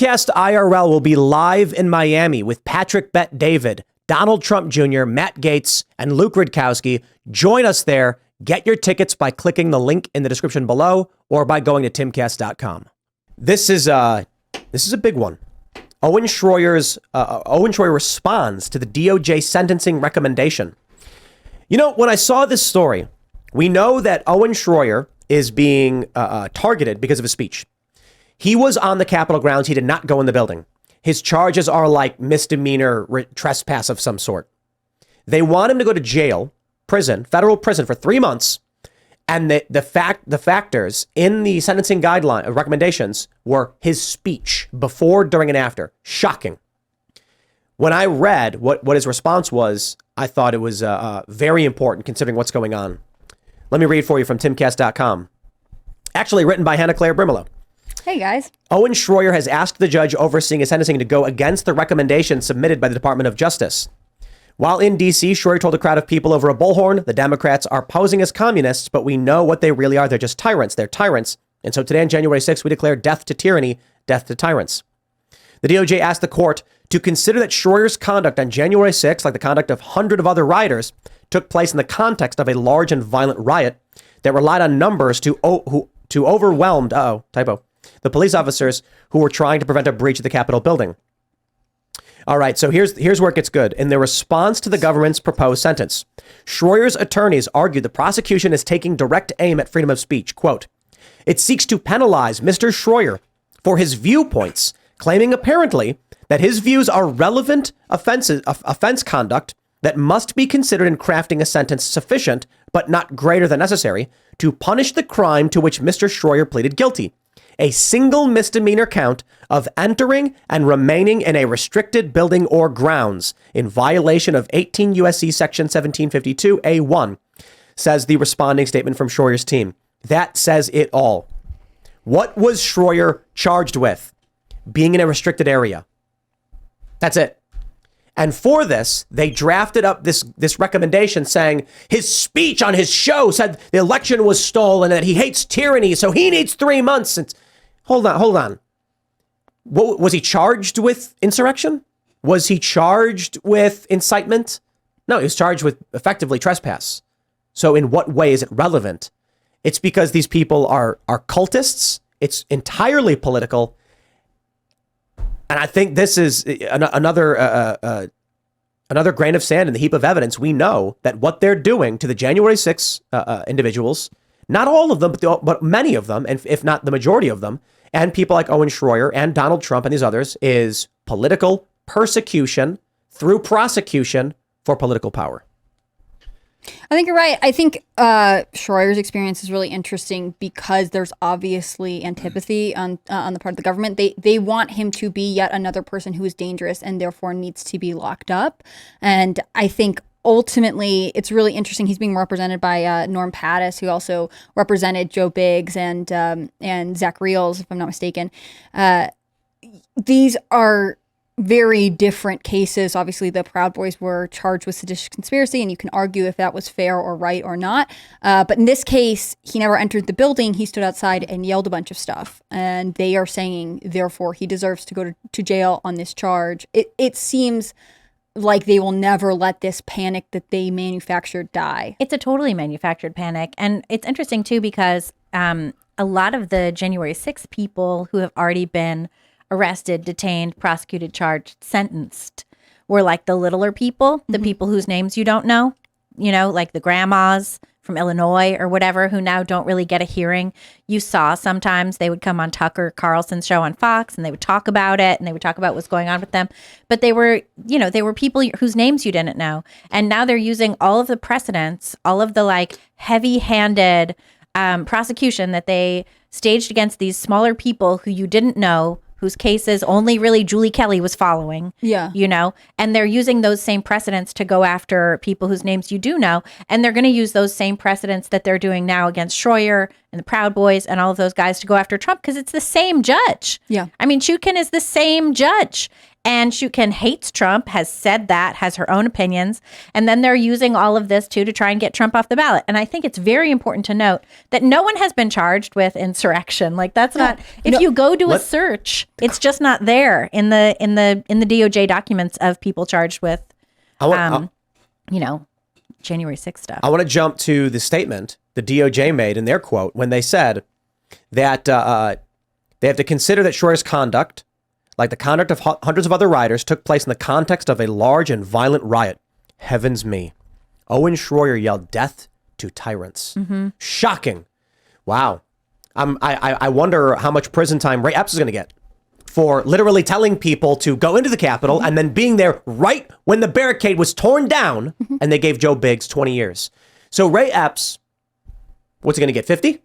Timcast IRL will be live in Miami with Patrick Bet David, Donald Trump Jr., Matt Gaetz, and Luke Rudkowski. Join us there. Get your tickets by clicking the link in the description below or by going to timcast.com. This is a big one. Owen Shroyer responds to the DOJ sentencing recommendation. You know, when I saw this story, we know that Owen Shroyer is being targeted because of his speech. He was on the Capitol grounds. He did not go in the building. His charges are like misdemeanor trespass of some sort. They want him to go to jail, federal prison for 3 months. And the factors in the sentencing guideline recommendations were his speech before, during, and after. Shocking. When I read what his response was, I thought it was very important considering what's going on. Let me read for you from timcast.com. Actually written by Hannah Claire Brimelow. Hey, guys. Owen Shroyer has asked the judge overseeing his sentencing to go against the recommendations submitted by the Department of Justice. While in D.C., Shroyer told a crowd of people over a bullhorn, the Democrats are posing as communists, but we know what they really are. They're just tyrants. They're tyrants. And so today on January 6th, we declare death to tyranny, death to tyrants. The DOJ asked the court to consider that Shroyer's conduct on January 6th, like the conduct of hundreds of other rioters, took place in the context of a large and violent riot that relied on numbers to overwhelm the police officers who were trying to prevent a breach of the Capitol building. All right, so here's where it gets good. In their response to the government's proposed sentence, Shroyer's attorneys argued the prosecution is taking direct aim at freedom of speech. Quote, it seeks to penalize Mr. Shroyer for his viewpoints, claiming apparently that his views are relevant offense conduct that must be considered in crafting a sentence sufficient, but not greater than necessary, to punish the crime to which Mr. Shroyer pleaded guilty. A single misdemeanor count of entering and remaining in a restricted building or grounds in violation of 18 U.S.C. Section 1752 A1, says the responding statement from Shroyer's team. That says it all. What was Shroyer charged with? Being in a restricted area. That's it. And for this, they drafted up this recommendation saying his speech on his show said the election was stolen and that he hates tyranny, so he needs 3 months. Hold on. What, was he charged with insurrection? Was he charged with incitement? No, he was charged with effectively trespass. So in what way is it relevant? It's because these people are cultists. It's entirely political. And I think this is another grain of sand in the heap of evidence. We know that what they're doing to the January 6th individuals, not all of them, but many of them, and if not the majority of them, and people like Owen Shroyer and Donald Trump and these others, is political persecution through prosecution for political power. I think you're right. I think Shroyer's experience is really interesting because there's obviously antipathy on the part of the government. They want him to be yet another person who is dangerous and therefore needs to be locked up. And I think ultimately it's really interesting. He's being represented by Norm Pattis, who also represented Joe Biggs and Zach Reels, if I'm not mistaken. These are very different cases. Obviously, the Proud Boys were charged with seditious conspiracy, and you can argue if that was fair or right or not. But in this case, he never entered the building. He stood outside and yelled a bunch of stuff. And they are saying, therefore, he deserves to go to jail on this charge. It seems like they will never let this panic that they manufactured die. It's a totally manufactured panic. And it's interesting, too, because a lot of the January 6th people who have already been arrested, detained, prosecuted, charged, sentenced were like the littler people, the people whose names you don't know, like the grandmas from Illinois or whatever, who now don't really get a hearing. You saw sometimes they would come on Tucker Carlson's show on Fox and they would talk about it and they would talk about what's going on with them. But they were people whose names you didn't know. And now they're using all of the precedents, all of the like heavy-handed prosecution that they staged against these smaller people who you didn't know, whose cases only really Julie Kelly was following. Yeah. And they're using those same precedents to go after people whose names you do know. And they're going to use those same precedents that they're doing now against Shroyer and the Proud Boys and all of those guys to go after Trump because it's the same judge. Yeah. I mean, Chutkan is the same judge. And Shukin hates Trump, has said that, has her own opinions. And then they're using all of this too to try and get Trump off the ballot. And I think it's very important to note that no one has been charged with insurrection. Like that's not, if you go do a search, it's just not there in the DOJ documents of people charged with, January 6th stuff. I want to jump to the statement the DOJ made in their quote when they said that they have to consider that Shroyer's conduct, like the conduct of hundreds of other rioters, took place in the context of a large and violent riot. Heavens me. Owen Shroyer yelled death to tyrants. Shocking. Wow. I wonder how much prison time Ray Epps is going to get for literally telling people to go into the Capitol and then being there right when the barricade was torn down and they gave Joe Biggs 20 years. So Ray Epps, what's he going to get, 50?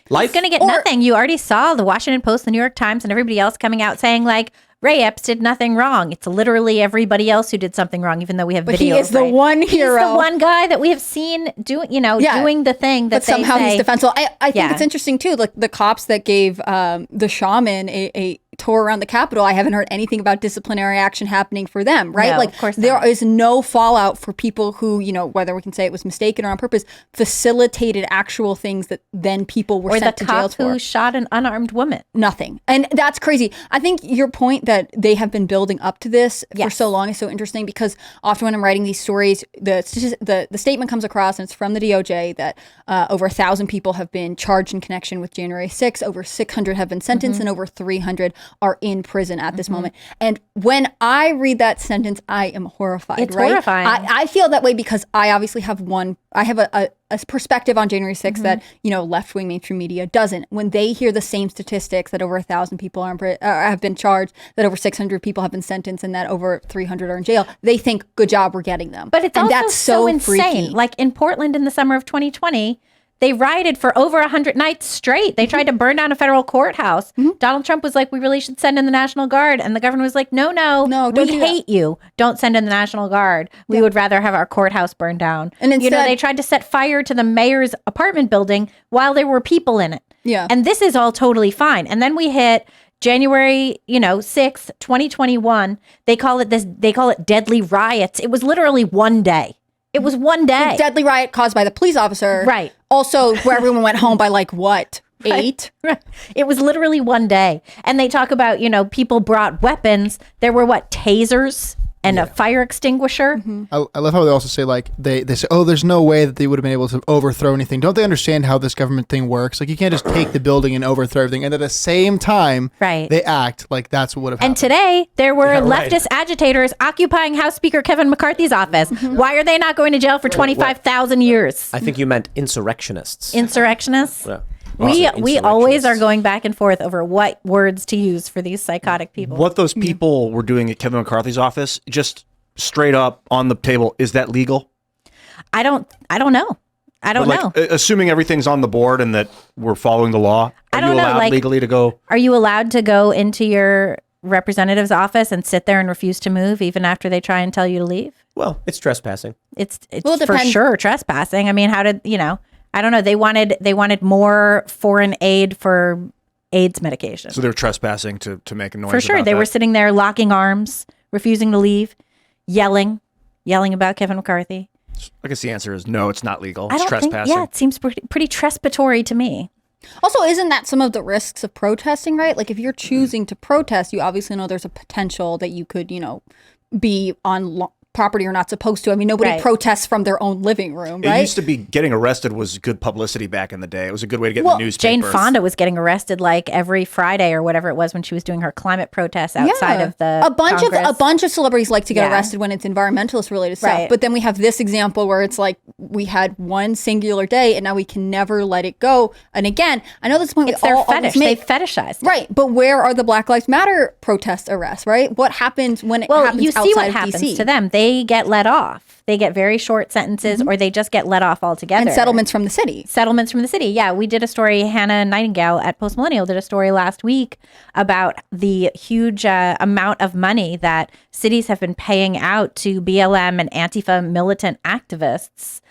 Life? He's going to get nothing. You already saw the Washington Post, the New York Times, and everybody else coming out saying like, Ray Epps did nothing wrong. It's literally everybody else who did something wrong, even though we have videos. He is the one hero. He's the one guy that we have seen doing the thing that but somehow he's defensible. I think it's interesting too. Like the cops that gave the shaman a tour around the Capitol, I haven't heard anything about disciplinary action happening for them, right? No, like of course there not. is no fallout for people who, whether we can say it was mistaken or on purpose, facilitated actual things that then people were sent to jail for. Or the cop who shot an unarmed woman. Nothing. And that's crazy. I think your point that they have been building up to this for so long is so interesting because often when I'm writing these stories, the statement comes across and it's from the DOJ that over 1,000 people have been charged in connection with January 6th, over 600 have been sentenced, and over 300 are in prison at this moment. And when I read that sentence, I am horrified. It's right? horrifying. I feel that way because I obviously have a perspective on January 6th that, left-wing mainstream media doesn't. When they hear the same statistics that over 1,000 people have been charged, that over 600 people have been sentenced, and that over 300 are in jail, they think, good job, we're getting them. But it's also that's so insane. Freaky. Like in Portland in the summer of 2020, they rioted for over 100 nights straight. They tried to burn down a federal courthouse. Donald Trump was like, we really should send in the National Guard. And the governor was like, no, don't we hate you. Don't send in the National Guard. We would rather have our courthouse burned down. And instead, they tried to set fire to the mayor's apartment building while there were people in it. Yeah. And this is all totally fine. And then we hit January, 6th, 2021. They call it deadly riots. It was literally one day. It was one day. The deadly riot caused by the police officer. Right. Also, where everyone went home by 8? Right. It was literally one day. And they talk about, people brought weapons. There were tasers and a fire extinguisher. I love how they also say they say, oh, there's no way that they would have been able to overthrow anything. Don't they understand how this government thing works? Like you can't just take the building and overthrow everything. And at the same time, they act like that's what would have happened. And today there were leftist agitators occupying House Speaker Kevin McCarthy's office. Why are they not going to jail for 25,000 years? I think you meant insurrectionists. Insurrectionists? Yeah. We always are going back and forth over what words to use for these psychotic people. What those people were doing at Kevin McCarthy's office, just straight up on the table, is that legal? I don't know. I don't know. Assuming everything's on the board and that we're following the law, are you allowed legally to go? Are you allowed to go into your representative's office and sit there and refuse to move even after they try and tell you to leave? Well, it's trespassing. It's for sure trespassing. I mean, how did, I don't know. They wanted more foreign aid for AIDS medication. So they were trespassing to make a noise. For sure. They were sitting there locking arms, refusing to leave, yelling about Kevin McCarthy. I guess the answer is no, it's not legal. It's trespassing. Yeah, it seems pretty trespassatory to me. Also, isn't that some of the risks of protesting, right? Like if you're choosing to protest, you obviously know there's a potential that you could, be on property you're not supposed to. I mean, nobody protests from their own living room, right? It used to be getting arrested was good publicity back in the day. It was a good way to get in the newspaper. Jane Fonda was getting arrested every Friday or whatever it was when she was doing her climate protests outside of the a bunch Congress. of celebrities like to get arrested when it's environmentalist related stuff. But then we have this example where it's like we had one singular day and now we can never let it go. And again, I know this is the point it's their fetish. They fetishized it. Right. But where are the Black Lives Matter protest arrests, right? What happens when it happens you see outside what of happens DC? to them. They get let off. They get very short sentences or they just get let off altogether. And settlements from the city. Yeah, we did a story, Hannah Nightingale at Post Millennial did a story last week about the huge amount of money that cities have been paying out to BLM and Antifa militant activists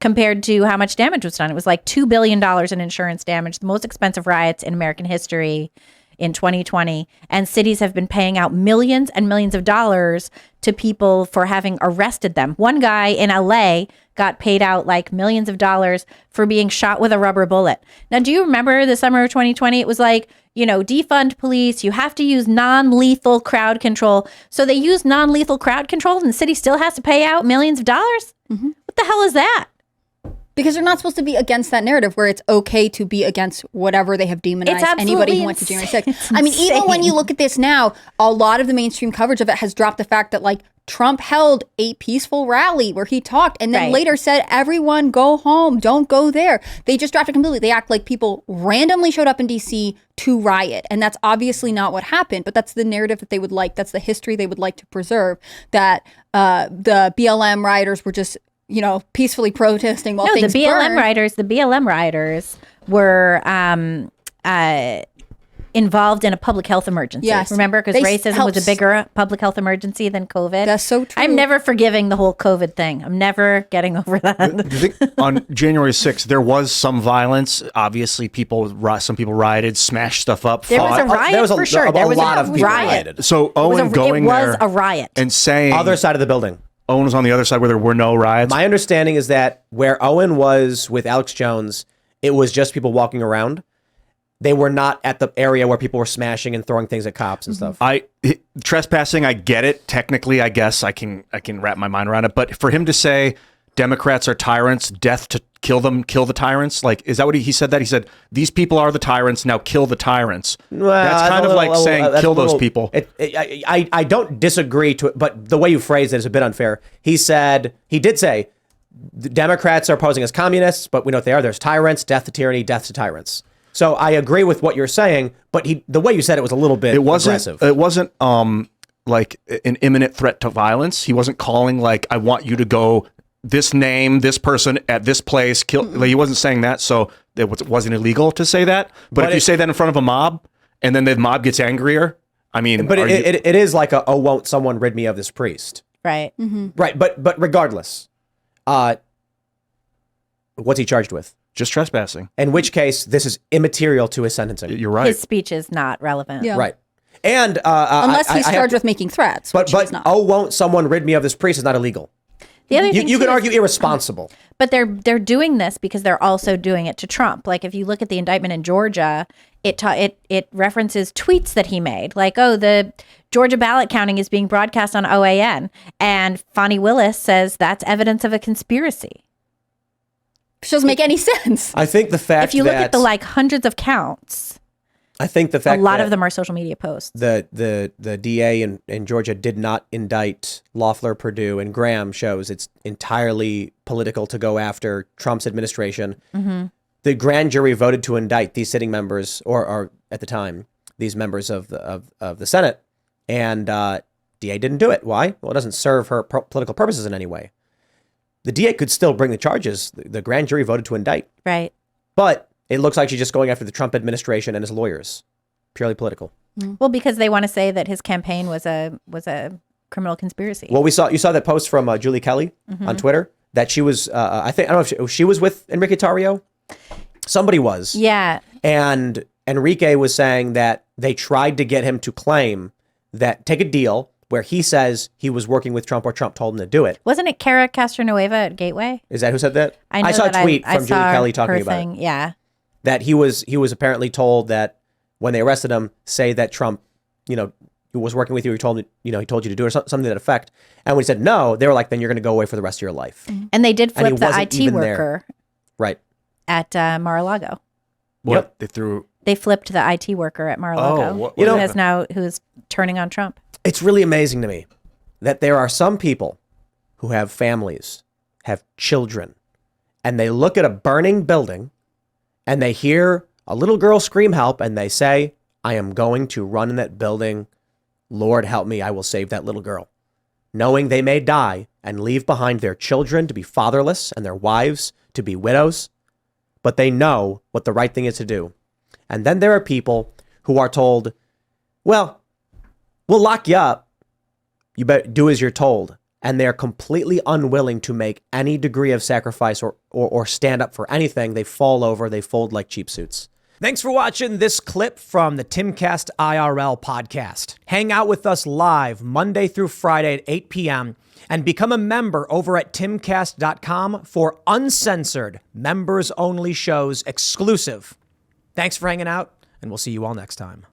compared to how much damage was done. It was like $2 billion in insurance damage, the most expensive riots in American history. in 2020, and cities have been paying out millions and millions of dollars to people for having arrested them. One guy in LA got paid out like millions of dollars for being shot with a rubber bullet. Now, do you remember the summer of 2020? It was like, defund police. You have to use non-lethal crowd control. So they use non-lethal crowd control and the city still has to pay out millions of dollars? Mm-hmm. What the hell is that? Because they're not supposed to be against that narrative where it's okay to be against whatever they have demonized anybody who went to January 6th. I mean, even when you look at this now, a lot of the mainstream coverage of it has dropped the fact that like Trump held a peaceful rally where he talked and then later said, everyone go home, don't go there. They just dropped it completely. They act like people randomly showed up in DC to riot. And that's obviously not what happened, but that's the narrative that they would like. That's the history they would like to preserve, that the BLM rioters were just peacefully protesting while things burned. The BLM rioters were involved in a public health emergency. Yes. Remember? Because racism was a bigger public health emergency than COVID. That's so true. I'm never forgiving the whole COVID thing. I'm never getting over that. Do you think on January 6th, there was some violence? Obviously, some people rioted, smashed stuff up. There was a riot for sure. There was a lot of people rioted. So Owen going there. It was a riot. And saying. Other side of the building. Owen was on the other side where there were no riots. My understanding is that where Owen was with Alex Jones, it was just people walking around. They were not at the area where people were smashing and throwing things at cops and stuff. Trespassing, I get it. Technically, I guess I can wrap my mind around it. But for him to say Democrats are tyrants, death to kill them, kill the tyrants, like, is that what he said? That he said these people are the tyrants, now kill the tyrants. Well, that's kind of like saying kill those people. I don't disagree to it, but the way you phrased it is a bit unfair. He did say the Democrats are posing as communists, but we know what they are. There's tyrants, death to tyranny, death to tyrants. So I agree with what you're saying, but the way you said it was a little bit aggressive. It wasn't like an imminent threat to violence. He wasn't calling like, I want you to go this name, this person at this place, kill. Like, he wasn't saying that, so it wasn't illegal to say that. But if you say that in front of a mob, and then the mob gets angrier, I mean, but it is like won't someone rid me of this priest? Right. Mm-hmm. Right. But regardless, what's he charged with? Just trespassing. In which case, this is immaterial to his sentencing. You're right. His speech is not relevant. Yeah. Right. And unless he's charged with making threats, which he's not. Won't someone rid me of this priest is not illegal. The other thing you can argue irresponsible. But they're doing this because they're also doing it to Trump. Like if you look at the indictment in Georgia, it references tweets that he made. Like, the Georgia ballot counting is being broadcast on OAN. And Fani Willis says that's evidence of a conspiracy. Which doesn't make any sense. I think the fact if you look at the hundreds of counts, I think the fact a lot of them are social media posts. The DA in Georgia did not indict Loeffler, Perdue, and Graham shows it's entirely political to go after Trump's administration. Mm-hmm. The grand jury voted to indict these sitting members, or at the time, these members of the Senate, and DA didn't do it. Why? Well, it doesn't serve her political purposes in any way. The DA could still bring the charges. The grand jury voted to indict. Right. But it looks like she's just going after the Trump administration and his lawyers. Purely political. Well, because they want to say that his campaign was a criminal conspiracy. Well, you saw that post from Julie Kelly on Twitter that she was, I don't know if she was with Enrique Tarrio. Somebody was. Yeah. And Enrique was saying that they tried to get him to claim that, take a deal where he says he was working with Trump or Trump told him to do it. Wasn't it Cara Castronueva at Gateway? Is that who said that? I saw a tweet from Julie Kelly talking about it. Yeah. That he was apparently told that when they arrested him, say that Trump, was working with you, he told you to do it, or something to that effect. And when he said no, they were like, then you're going to go away for the rest of your life. Mm-hmm. And they did flip the IT worker. Right. At Mar-a-Lago. What? Yep. They flipped the IT worker at Mar-a-Lago. Who's turning on Trump. It's really amazing to me that there are some people who have families, have children, and they look at a burning building and they hear a little girl scream help and they say, I am going to run in that building. Lord help me, I will save that little girl. Knowing they may die and leave behind their children to be fatherless and their wives to be widows, but they know what the right thing is to do. And then there are people who are told, well, we'll lock you up. You better do as you're told. And they're completely unwilling to make any degree of sacrifice or stand up for anything. They fall over, they fold like cheap suits. Thanks for watching this clip from the Timcast IRL podcast. Hang out with us live Monday through Friday at 8 p.m. and become a member over at timcast.com for uncensored, members-only shows exclusive. Thanks for hanging out, and we'll see you all next time.